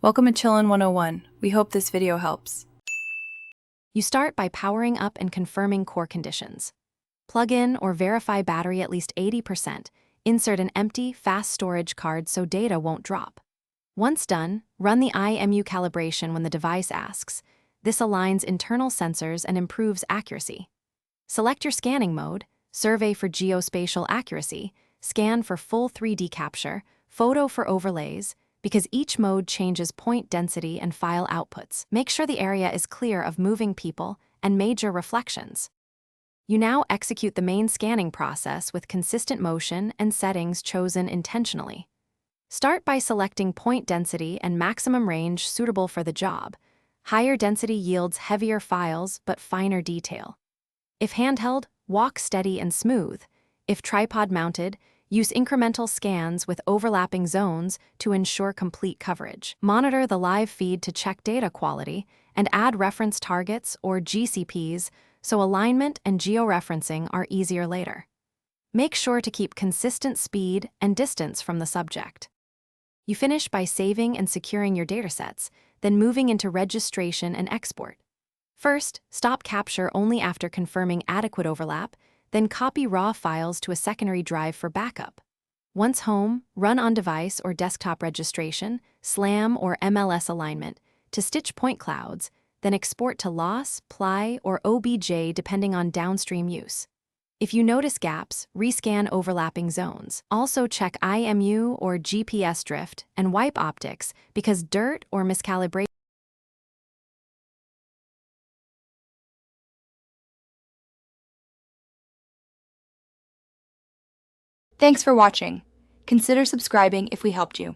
Welcome to Chillin' 101. We hope this video helps. You start by powering up and confirming core conditions. Plug in or verify battery at least 80%. Insert an empty, fast storage card so data won't drop. Once done, run the IMU calibration when the device asks. This aligns internal sensors and improves accuracy. Select your scanning mode, survey for geospatial accuracy, scan for full 3D capture, photo for overlays, because each mode changes point density and file outputs. Make sure the area is clear of moving people and major reflections. You now execute the main scanning process with consistent motion and settings chosen intentionally. Start by selecting point density and maximum range suitable for the job. Higher density yields heavier files but finer detail. If handheld, walk steady and smooth. If tripod mounted, use incremental scans with overlapping zones to ensure complete coverage. Monitor the live feed to check data quality and add reference targets or GCPs so alignment and georeferencing are easier later. Make sure to keep consistent speed and distance from the subject. You finish by saving and securing your datasets, then moving into registration and export. First, stop capture only after confirming adequate overlap, then copy raw files to a secondary drive for backup. Once home, run on-device or desktop registration, SLAM or MLS alignment to stitch point clouds, then export to loss, PLY, or OBJ depending on downstream use. If you notice gaps, rescan overlapping zones. Also check IMU or GPS drift and wipe optics because dirt or miscalibration. Thanks for watching. Consider subscribing if we helped you.